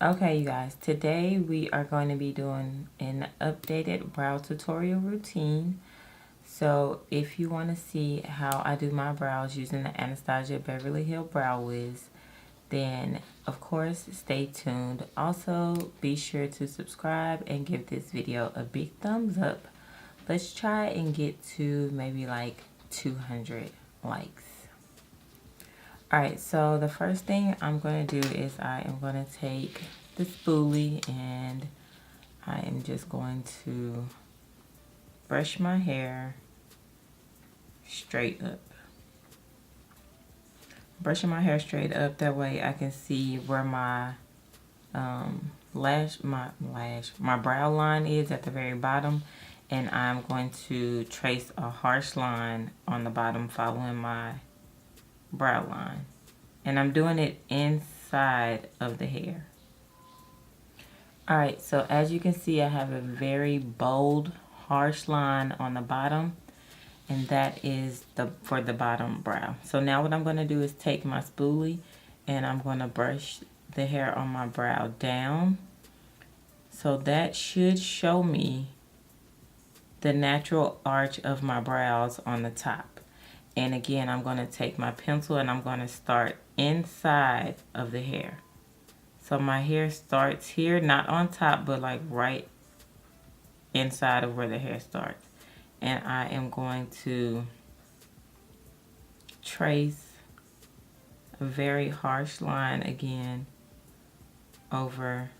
Okay, you guys, today we are going to be doing an updated brow tutorial routine. So if you want to see how I do my brows using the Anastasia Beverly Hill Brow Wiz, then of course stay tuned. Also be sure to subscribe and give this video a big thumbs up. Let's try and get to maybe like 200 likes. Alright, so the first thing I'm going to do is I am going to take the spoolie and I am just going to brush my hair straight up. Brushing my hair straight up, that way I can see where my my brow line is at the very bottom, and I'm going to trace a harsh line on the bottom following my brow line, and I'm doing it inside of the hair. Alright, so as you can see, I have a very bold harsh line on the bottom, and that is for the bottom brow. So now what I'm going to do is take my spoolie and I'm going to brush the hair on my brow down. So that should show me the natural arch of my brows on the top. And again, I'm going to take my pencil and I'm going to start inside of the hair. So my hair starts here, not on top, but like right inside of where the hair starts. And I am going to trace a very harsh line again over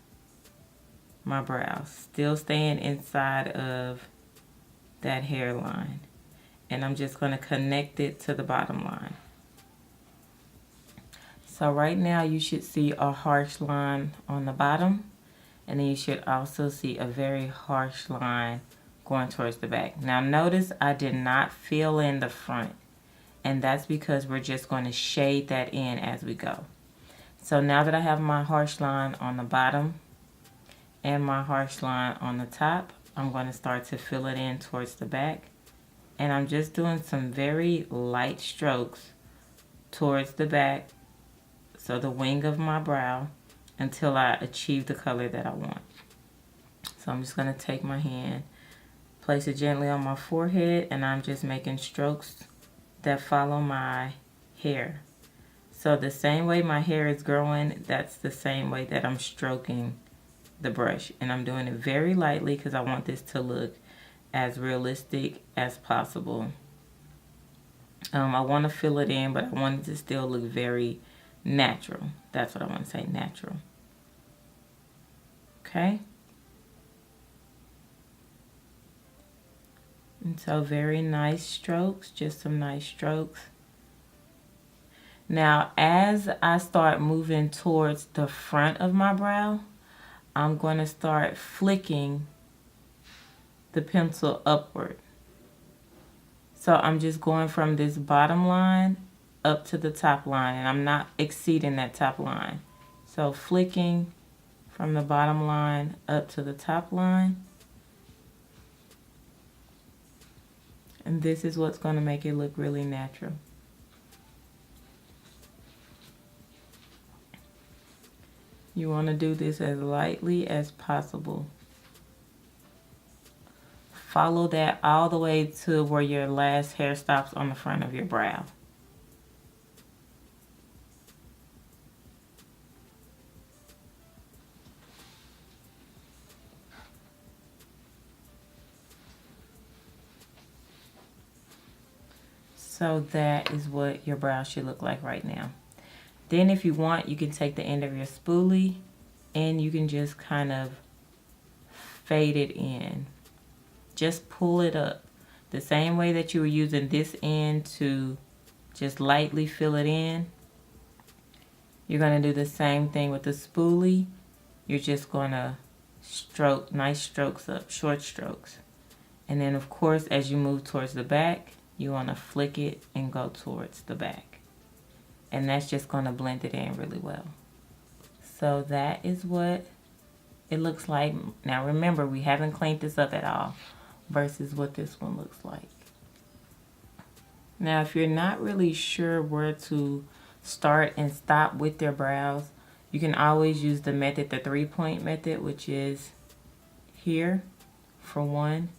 my brows, still staying inside of that hairline. And I'm just going to connect it to the bottom line. So right now you should see a harsh line on the bottom, and then you should also see a very harsh line going towards the back. Now notice I did not fill in the front, and that's because we're just going to shade that in as we go. So now that I have my harsh line on the bottom and my harsh line on the top, I'm going to start to fill it in towards the back, and I'm just doing some very light strokes towards the back, so the wing of my brow, until I achieve the color that I want. So I'm just going to take my hand, place it gently on my forehead, and I'm just making strokes that follow my hair. So the same way my hair is growing, that's the same way that I'm stroking the brush. And I'm doing it very lightly because I want this to look as realistic as possible. I want to fill it in, but I want it to still look very natural. That's what I want to say, natural. Okay? And so very nice strokes, just some nice strokes. Now, as I start moving towards the front of my brow, I'm going to start flicking the pencil upward. So I'm just going from this bottom line up to the top line, and I'm not exceeding that top line. So flicking from the bottom line up to the top line. And this is what's going to make it look really natural. You want to do this as lightly as possible. Follow that all the way to where your last hair stops on the front of your brow. So that is what your brow should look like right now. Then if you want, you can take the end of your spoolie and you can just kind of fade it in. Just pull it up. The same way that you were using this end to just lightly fill it in, you're going to do the same thing with the spoolie. You're just going to stroke, nice strokes up, short strokes. And then of course, as you move towards the back, you want to flick it and go towards the back. And that's just going to blend it in really well. So that is what it looks like. Now remember, we haven't cleaned this up at all versus what this one looks like. Now if you're not really sure where to start and stop with your brows, You can always use the method, the 3-point method, which is here for 1,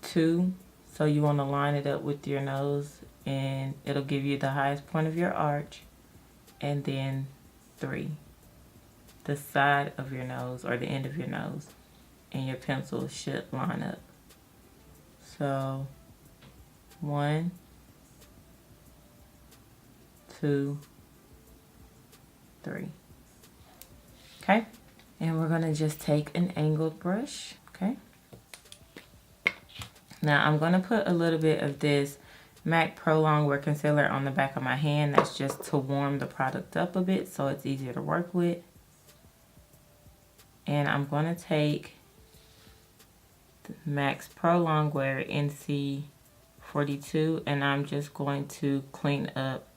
2. So you want to line it up with your nose, and it'll give you the highest point of your arch. And then 3, the side of your nose or the end of your nose, and your pencil should line up. So 1, 2, 3. Okay, and we're gonna just take an angled brush. Okay, now I'm gonna put a little bit of this MAC Pro Longwear Concealer on the back of my hand. That's just to warm the product up a bit so it's easier to work with. And I'm going to take the MAC Pro Longwear NC42 and I'm just going to clean up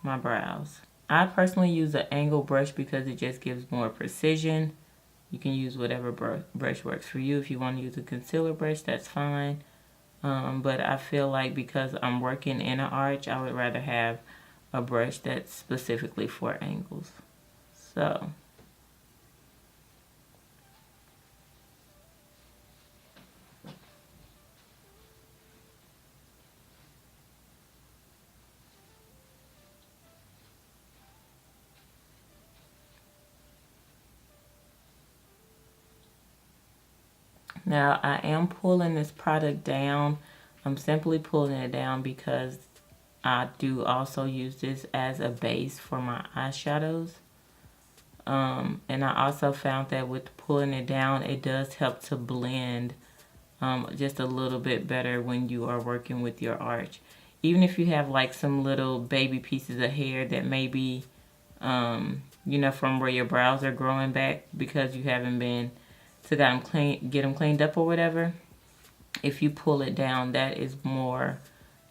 my brows. I personally use an angle brush because it just gives more precision. You can use whatever brush works for you. If you want to use a concealer brush, that's fine. But I feel like because I'm working in an arch, I would rather have a brush that's specifically for angles. So now I am pulling this product down. I'm simply pulling it down because I do also use this as a base for my eyeshadows. And I also found that with pulling it down, it does help to blend just a little bit better when you are working with your arch. Even if you have like some little baby pieces of hair that maybe, you know, from where your brows are growing back because you haven't been to get them cleaned up or whatever. If you pull it down, that is more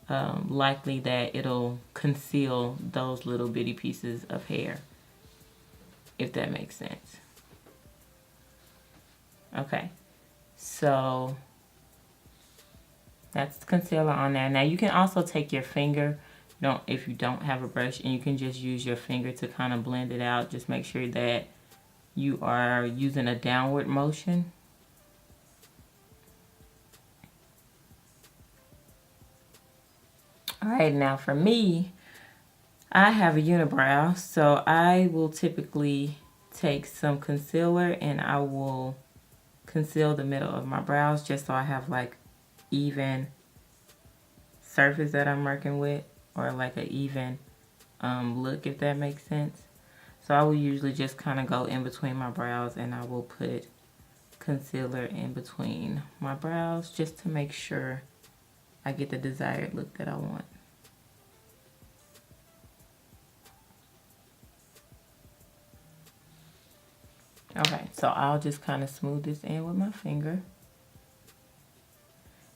likely that it'll conceal those little bitty pieces of hair, if that makes sense. Okay, so that's concealer on there. Now you can also take your finger, if you don't have a brush, and you can just use your finger to kind of blend it out. Just make sure that you are using a downward motion. All right, now for me, I have a unibrow, so I will typically take some concealer and I will conceal the middle of my brows just so I have like even surface that I'm working with, or like an even look, if that makes sense. So I will usually just kind of go in between my brows and I will put concealer in between my brows just to make sure I get the desired look that I want. Okay, so I'll just kind of smooth this in with my finger.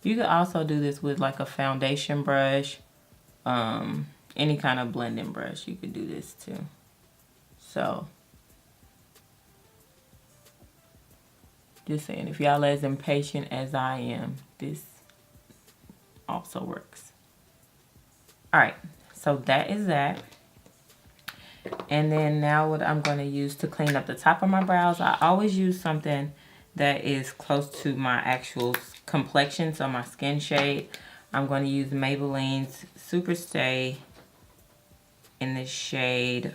You could also do this with like a foundation brush, any kind of blending brush. You could do this too. So, just saying, if y'all as impatient as I am, this also works. All right, so that is that. And then now what I'm going to use to clean up the top of my brows, I always use something that is close to my actual complexion, so my skin shade. I'm going to use Maybelline's Super Stay in the shade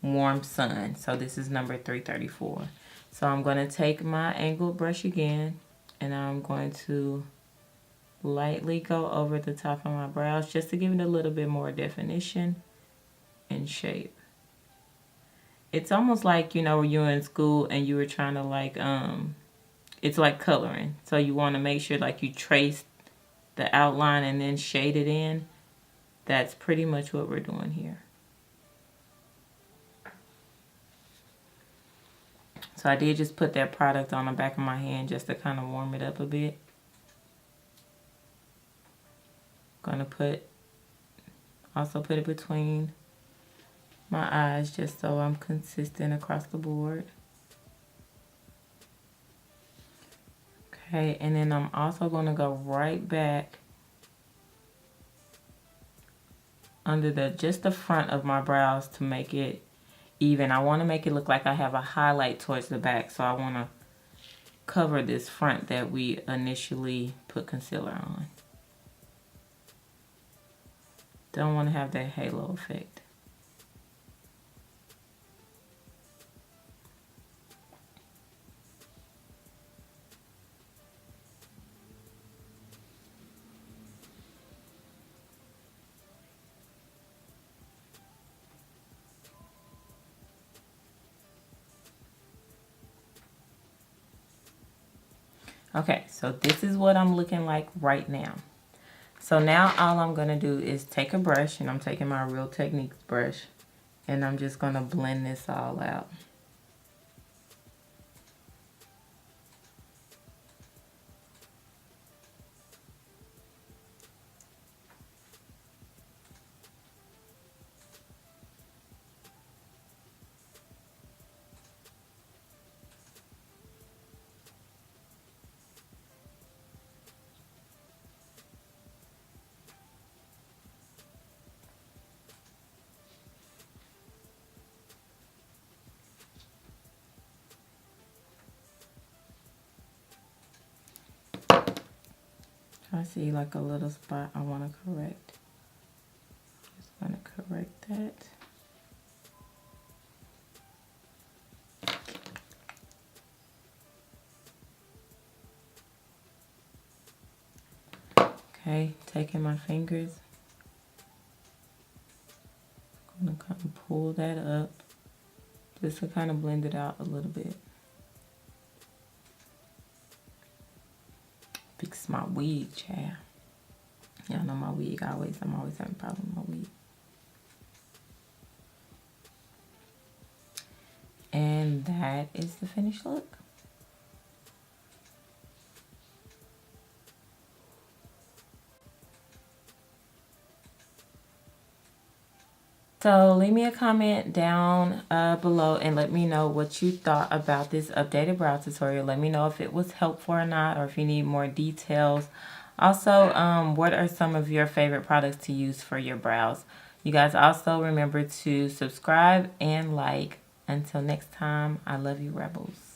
Warm Sun. So this is number 334. So I'm going to take my angled brush again, and I'm going to lightly go over the top of my brows just to give it a little bit more definition and shape. It's almost like, you know, when you were in school and you were trying to like, it's like coloring. So you want to make sure like you trace the outline and then shade it in. That's pretty much what we're doing here. So I did just put that product on the back of my hand just to kind of warm it up a bit. Gonna also put it between my eyes just so I'm consistent across the board. Okay, and then I'm also gonna go right back under just the front of my brows to make it even. I want to make it look like I have a highlight towards the back, so I want to cover this front that we initially put concealer on. Don't want to have that halo effect. Okay, so this is what I'm looking like right now. So now all I'm going to do is take a brush, and I'm taking my Real Techniques brush, and I'm just going to blend this all out. I see like a little spot I want to correct. Just going to correct that. Okay, taking my fingers. I'm going to kind of pull that up just to kind of blend it out a little bit. Fix my wig, child. Y'all know my wig I'm always having a problem with my wig. And that is the finished look. So leave me a comment down below and let me know what you thought about this updated brow tutorial. Let me know if it was helpful or not, or if you need more details. Also, what are some of your favorite products to use for your brows? You guys also remember to subscribe and like. Until next time, I love you, Rebels.